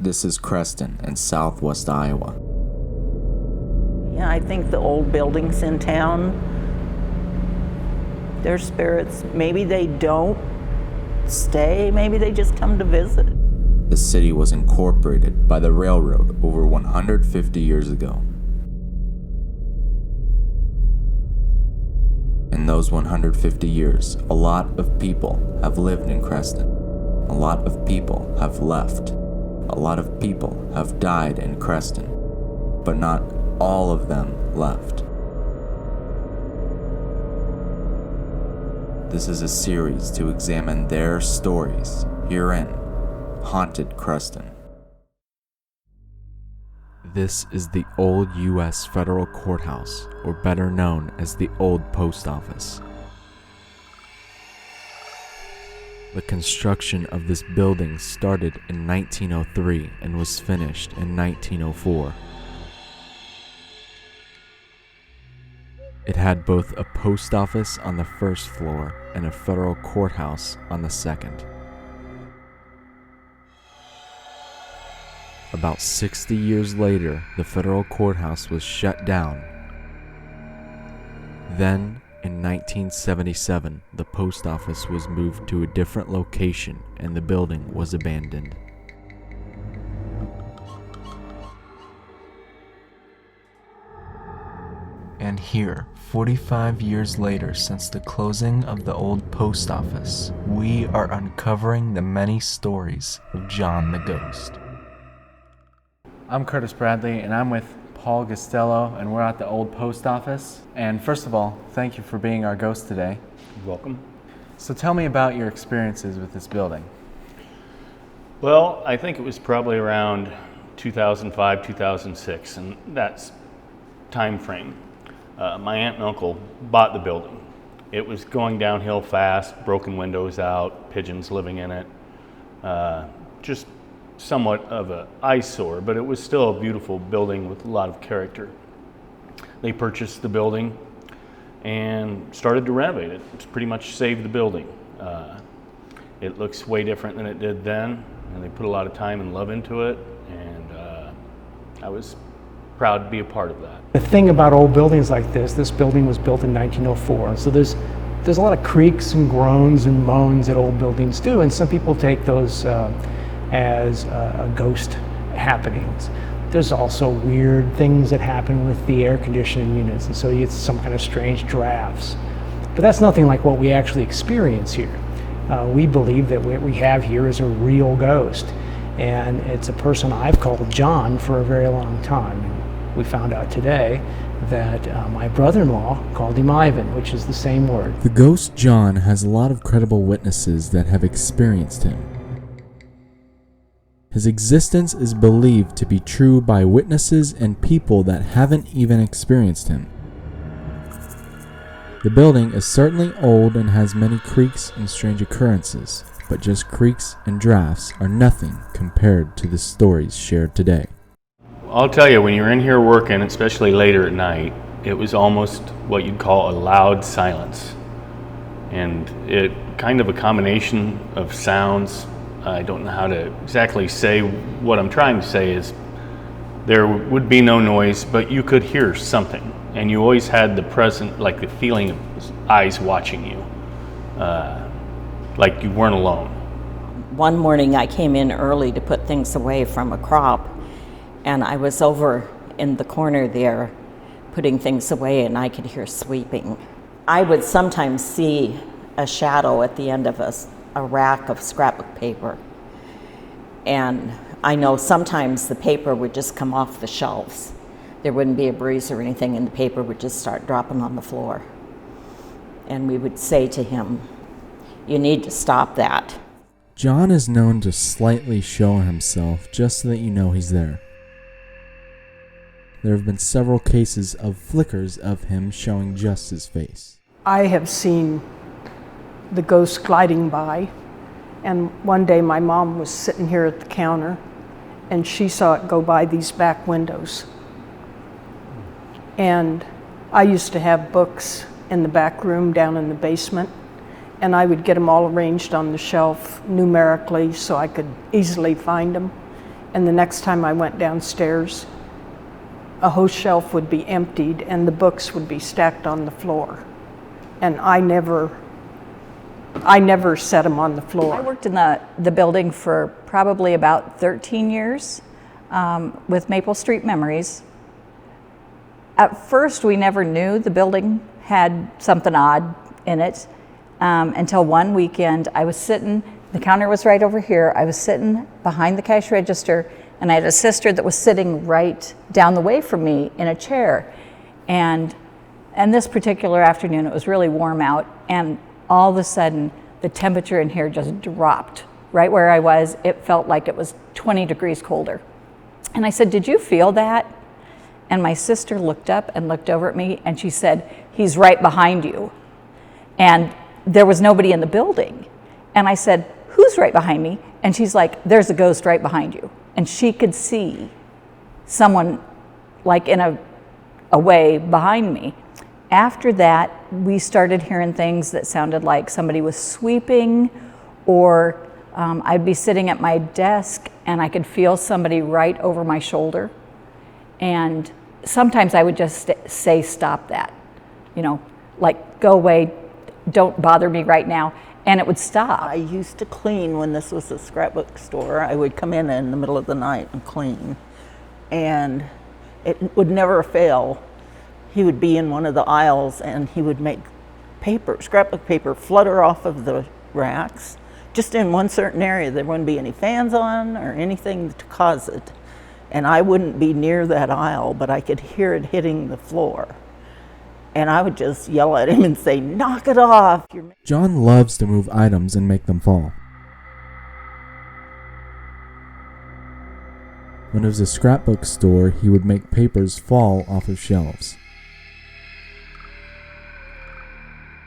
This is Creston in southwest Iowa. Yeah, I think the old buildings in town, their spirits, maybe they don't stay, maybe they just come to visit. The city was incorporated by the railroad over 150 years ago. In those 150 years, a lot of people have lived in Creston. A lot of people have left. A lot of people have died in Creston, but not all of them left. This is a series to examine their stories herein Haunted Creston. This is the old U.S. federal courthouse, or better known as the old post office. The construction of this building started in 1903 and was finished in 1904. It had both a post office on the first floor and a federal courthouse on the second. About 60 years later, the federal courthouse was shut down. Then, in 1977, the post office was moved to a different location and the building was abandoned. And here, 45 years later since the closing of the old post office, we are uncovering the many stories of John the Ghost. I'm Curtis Bradley, and I'm with Paul Costello, and we're at the old post office. And first of all, thank you for being our ghost today. You're welcome. So tell me about your experiences with this building. Well, I think it was probably around 2005, 2006, and that's time frame. My aunt and uncle bought the building. It was going downhill fast, broken windows out, pigeons living in it, just somewhat of an eyesore, but it was still a beautiful building with a lot of character. They purchased the building and started to renovate it. It's pretty much saved the building. It looks way different than it did then, and they put a lot of time and love into it, and I was proud to be a part of that. The thing about old buildings like this building was built in 1904, so there's a lot of creaks and groans and moans that old buildings do, and some people take those as ghost happenings. There's also weird things that happen with the air conditioning units, and so you get some kind of strange drafts. But that's nothing like what we actually experience here. We believe that what we have here is a real ghost, and it's a person I've called John for a very long time. And we found out today that my brother-in-law called him Ivan, which is the same word. The ghost John has a lot of credible witnesses that have experienced him. His existence is believed to be true by witnesses and people that haven't even experienced him. The building is certainly old and has many creaks and strange occurrences, but just creaks and drafts are nothing compared to the stories shared today. I'll tell you, when you're in here working, especially later at night, it was almost what you'd call a loud silence. And it kind of a combination of sounds. I don't know how to exactly say. What I'm trying to say is there would be no noise, but you could hear something. And you always had the present, like the feeling of eyes watching you, like you weren't alone. One morning I came in early to put things away from a crop, and I was over in the corner there putting things away, and I could hear sweeping. I would sometimes see a shadow at the end of a rack of scrapbook paper. And I know sometimes the paper would just come off the shelves. There wouldn't be a breeze or anything, and the paper would just start dropping on the floor. And we would say to him, "You need to stop that." John is known to slightly show himself just so that you know he's there. There have been several cases of flickers of him showing just his face. I have seen the ghost gliding by, and one day my mom was sitting here at the counter and she saw it go by these back windows. And I used to have books in the back room down in the basement, and I would get them all arranged on the shelf numerically so I could easily find them. And the next time I went downstairs, a whole shelf would be emptied and the books would be stacked on the floor. And I never set them on the floor. I worked in the building for probably about 13 years with Maple Street Memories. At first, we never knew the building had something odd in it until one weekend I was sitting, the counter was right over here, I was sitting behind the cash register, and I had a sister that was sitting right down the way from me in a chair. And this particular afternoon, it was really warm out, and all of a sudden, the temperature in here just dropped. Right where I was, it felt like it was 20 degrees colder. And I said, "Did you feel that?" And my sister looked up and looked over at me, and she said, "He's right behind you." And there was nobody in the building. And I said, "Who's right behind me?" And she's like, "There's a ghost right behind you." And she could see someone like in a way behind me. After that, we started hearing things that sounded like somebody was sweeping, or I'd be sitting at my desk and I could feel somebody right over my shoulder. And sometimes I would just say, "Stop that," like, "Go away, don't bother me right now," and it would stop. I used to clean when this was a scrapbook store. I would come in the middle of the night and clean, and it would never fail. He would be in one of the aisles and he would make scrapbook paper flutter off of the racks, just in one certain area. There wouldn't be any fans on or anything to cause it. And I wouldn't be near that aisle, but I could hear it hitting the floor. And I would just yell at him and say, "Knock it off." John loves to move items and make them fall. When it was a scrapbook store, he would make papers fall off of shelves.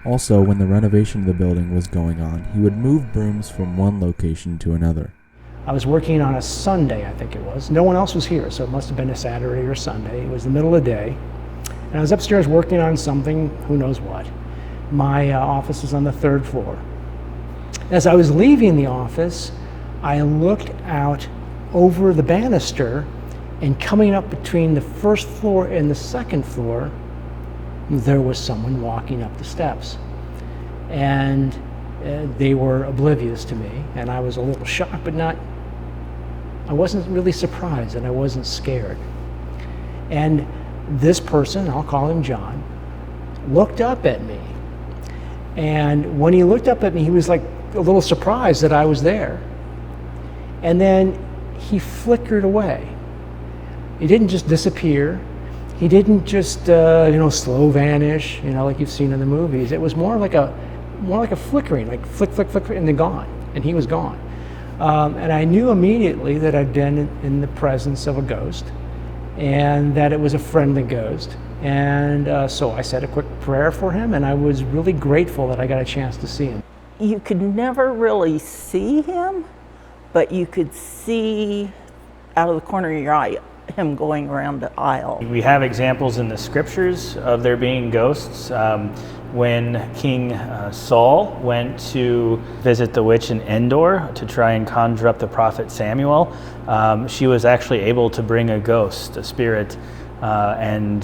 Also, when the renovation of the building was going on, he would move brooms from one location to another. I was working on a Sunday, I think it was. No one else was here, so it must have been a Saturday or Sunday. It was the middle of the day. And I was upstairs working on something, who knows what. My office is on the 3rd floor. As I was leaving the office, I looked out over the banister, and coming up between the 1st floor and the 2nd floor, there was someone walking up the steps. And they were oblivious to me, and I was a little shocked, but I wasn't really surprised, and I wasn't scared. And this person, I'll call him John, looked up at me. And when he looked up at me, he was like a little surprised that I was there. And then he flickered away. He didn't just disappear. He didn't just, slow vanish, like you've seen in the movies. It was more like a flickering, like flick, flick, flick, and then gone. And he was gone. And I knew immediately that I'd been in the presence of a ghost, and that it was a friendly ghost. And so I said a quick prayer for him, and I was really grateful that I got a chance to see him. You could never really see him, but you could see out of the corner of your eye him going around the aisle. We have examples in the scriptures of there being ghosts. When King Saul went to visit the witch in Endor to try and conjure up the prophet Samuel, she was actually able to bring a ghost, a spirit, and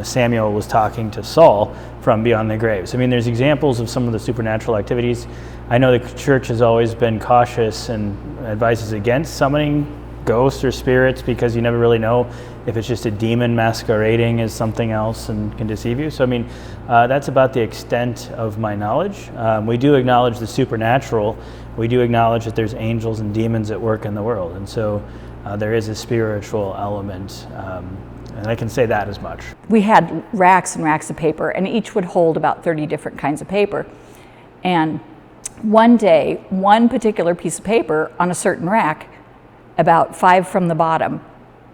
Samuel was talking to Saul from beyond the graves. I mean, there's examples of some of the supernatural activities. I know the church has always been cautious and advises against summoning ghosts or spirits, because you never really know if it's just a demon masquerading as something else and can deceive you. So I mean, that's about the extent of my knowledge. We do acknowledge the supernatural. We do acknowledge that there's angels and demons at work in the world, and so there is a spiritual element, and I can say that as much. We had racks and racks of paper, and each would hold about 30 different kinds of paper. And one day, one particular piece of paper on a certain rack, about 5 from the bottom,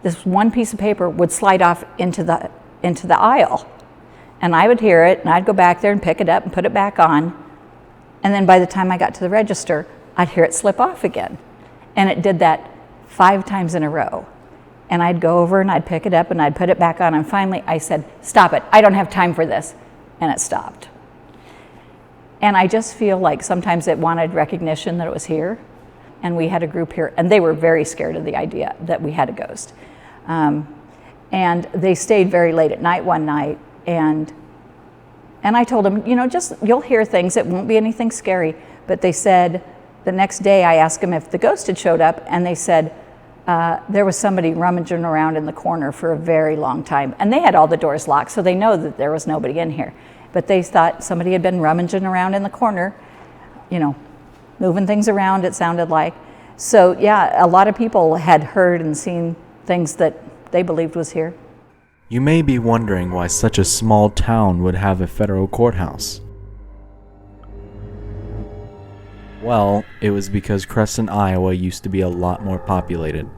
this one piece of paper would slide off into the aisle. And I would hear it, and I'd go back there and pick it up and put it back on. And then by the time I got to the register, I'd hear it slip off again. And it did that 5 times in a row. And I'd go over and I'd pick it up and I'd put it back on. And finally I said, "Stop it, I don't have time for this." And it stopped. And I just feel like sometimes it wanted recognition that it was here. and we had a group here, and they were very scared of the idea that we had a ghost. And they stayed very late at night one night, and I told them, you'll hear things, it won't be anything scary. But they said, the next day I asked them if the ghost had showed up, and they said, there was somebody rummaging around in the corner for a very long time. And they had all the doors locked, so they know that there was nobody in here. But they thought somebody had been rummaging around in the corner, moving things around, it sounded like. So yeah, a lot of people had heard and seen things that they believed was here. You may be wondering why such a small town would have a federal courthouse. Well, it was because Creston, Iowa used to be a lot more populated.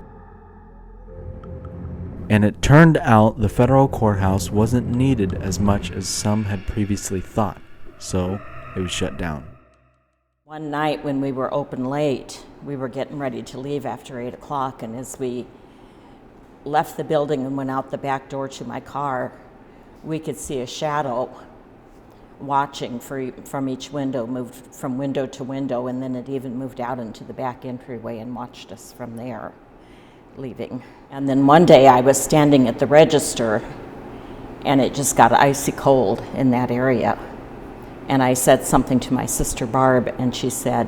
And it turned out the federal courthouse wasn't needed as much as some had previously thought, so it was shut down. One night when we were open late, we were getting ready to leave after 8 o'clock, and as we left the building and went out the back door to my car, we could see a shadow watching from each window, moved from window to window, and then it even moved out into the back entryway and watched us from there, leaving. And then one day I was standing at the register, and it just got icy cold in that area. And I said something to my sister Barb, and she said,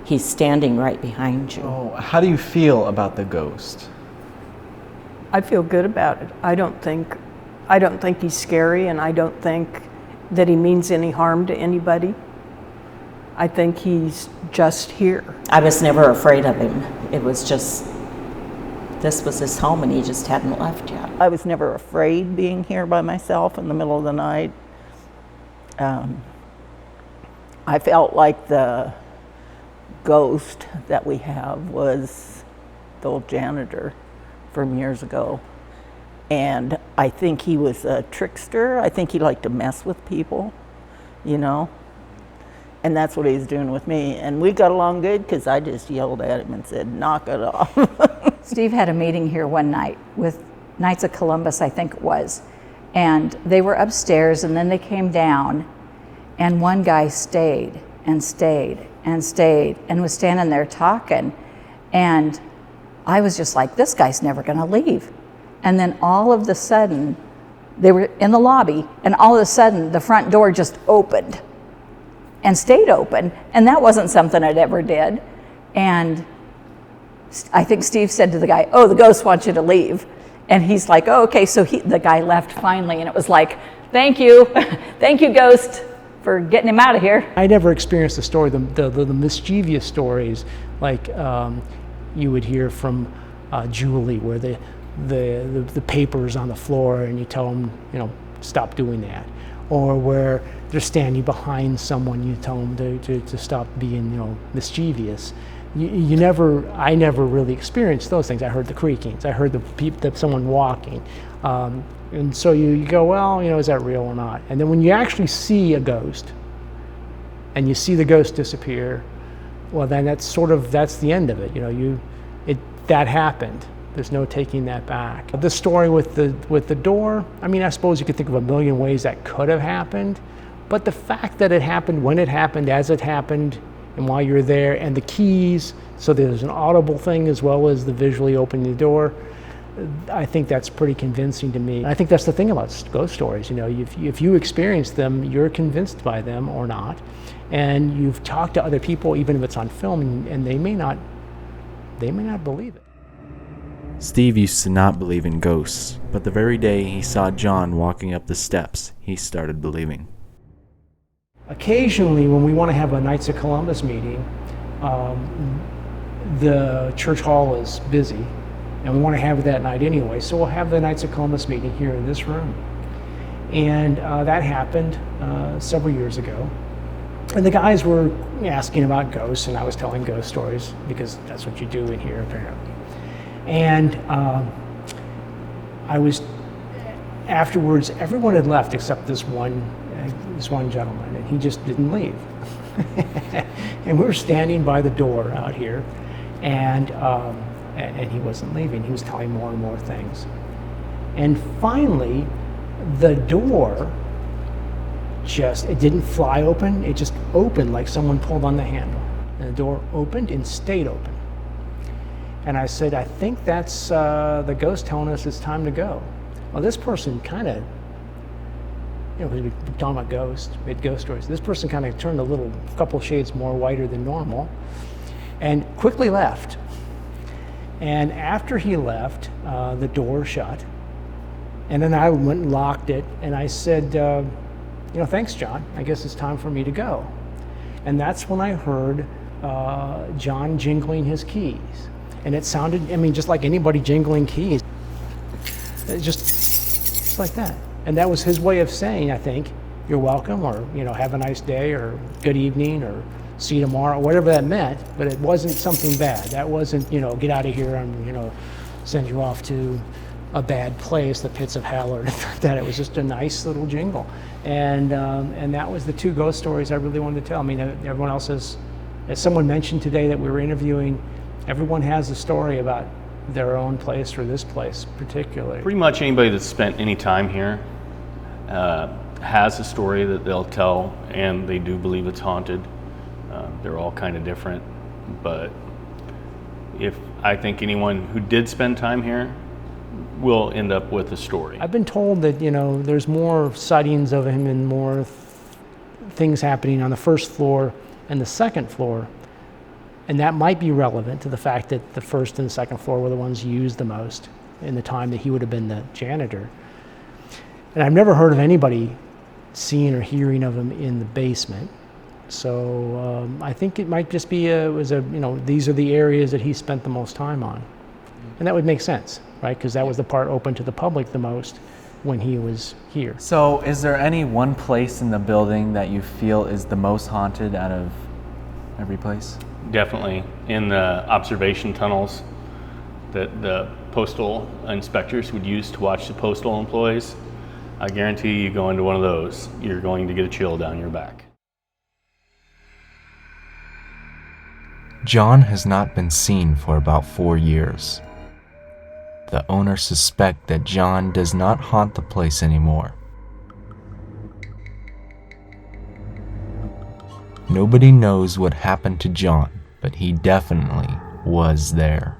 "He's standing right behind you." Oh, how do you feel about the ghost? I feel good about it. I don't think he's scary, and I don't think that he means any harm to anybody. I think he's just here. I was never afraid of him. It was just, this was his home, and he just hadn't left yet. I was never afraid being here by myself in the middle of the night. I felt like the ghost that we have was the old janitor from years ago. And I think he was a trickster. I think he liked to mess with people, And that's what he was doing with me. And we got along good because I just yelled at him and said, "Knock it off." Steve had a meeting here one night with Knights of Columbus, I think it was. And they were upstairs, and then they came down, and one guy stayed and stayed and stayed and was standing there talking. And I was just like, this guy's never gonna leave. And then all of a sudden, they were in the lobby, and all of a sudden the front door just opened and stayed open. And that wasn't something I'd ever did. And I think Steve said to the guy, "Oh, the ghost wants you to leave." And he's like, "Oh, okay." So the guy left finally, and it was like, "Thank you, thank you, ghost, for getting him out of here." I never experienced the story, the mischievous stories, like you would hear from Julie, where the paper's on the floor and you tell them, stop doing that. Or where they're standing behind someone, you tell them to stop being, mischievous. I never really experienced those things. I heard the creakings. I heard someone walking. And so you go, well, is that real or not? And then when you actually see a ghost and you see the ghost disappear, well, then that's the end of it. That happened. There's no taking that back. The story with the door, I suppose you could think of a million ways that could have happened, but the fact that it happened when it happened, as it happened, and while you're there, and the keys, so there's an audible thing as well as the visually opening the door, I think that's pretty convincing to me. I think that's the thing about ghost stories. If you experience them, you're convinced by them or not, and you've talked to other people, even if it's on film, and they may not believe it. Steve used to not believe in ghosts, but the very day he saw John walking up the steps, he started believing. Occasionally, when we want to have a Knights of Columbus meeting, the church hall is busy, and we want to have it that night anyway, so we'll have the Knights of Columbus meeting here in this room. And that happened several years ago. And the guys were asking about ghosts, and I was telling ghost stories, because that's what you do in here, apparently. And afterwards, everyone had left except this one gentleman, and he just didn't leave. And we were standing by the door out here, and he wasn't leaving. He was telling more and more things. And finally, the door it didn't fly open. It just opened like someone pulled on the handle. And the door opened and stayed open. And I said, I think that's the ghost telling us it's time to go. Well, this person kind of, we're talking about ghosts, we had ghost stories. This person kind of turned a couple shades more whiter than normal and quickly left. And after he left, the door shut. And then I went and locked it, and I said, thanks, John. I guess it's time for me to go. And that's when I heard John jingling his keys. And it sounded, just like anybody jingling keys. Just like that. And that was his way of saying, I think, you're welcome, or, have a nice day, or good evening, or see you tomorrow, whatever that meant. But it wasn't something bad. That wasn't, get out of here and, send you off to a bad place, the pits of hell, or that. It was just a nice little jingle. And that was the two ghost stories I really wanted to tell. Everyone else has, as someone mentioned today that we were interviewing, everyone has a story about their own place or this place particularly. Pretty much anybody that's spent any time here has a story that they'll tell, and they do believe it's haunted. They're all kind of different, but I think anyone who did spend time here will end up with a story. I've been told that, there's more sightings of him and more things happening on the first floor and the second floor. And that might be relevant to the fact that the first and the second floor were the ones used the most in the time that he would have been the janitor. And I've never heard of anybody seeing or hearing of him in the basement. So I think it might just be these are the areas that he spent the most time on. And that would make sense, right? Because that was the part open to the public the most when he was here. So is there any one place in the building that you feel is the most haunted out of every place? Definitely in the observation tunnels that the postal inspectors would use to watch the postal employees. I guarantee you go into one of those, you're going to get a chill down your back. John has not been seen for about 4 years. The owners suspect that John does not haunt the place anymore. Nobody knows what happened to John, but he definitely was there.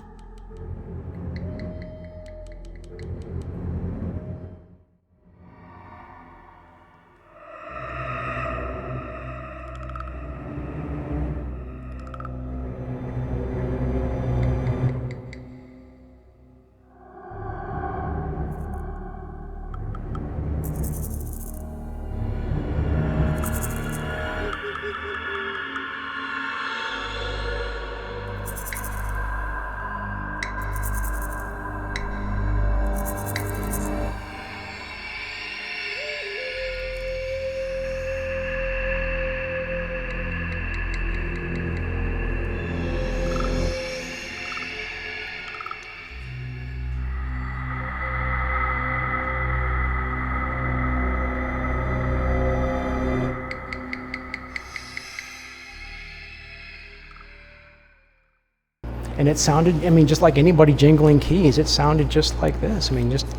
And it sounded, just like anybody jingling keys, it sounded just like this.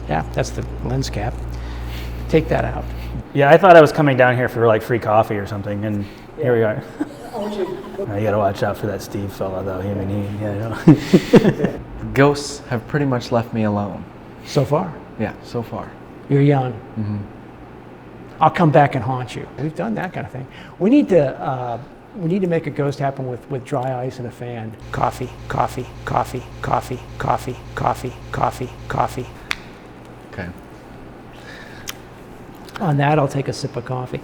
That's the lens cap. Take that out. Yeah, I thought I was coming down here for like free coffee or something, and here we are. You gotta watch out for that Steve fella though. Ghosts have pretty much left me alone. So far? Yeah, so far. You're young. Mm-hmm. I'll come back and haunt you. We've done that kind of thing. We need to make a ghost happen with dry ice and a fan. Coffee, coffee, coffee, coffee, coffee, coffee, coffee, coffee. Okay. On that, I'll take a sip of coffee.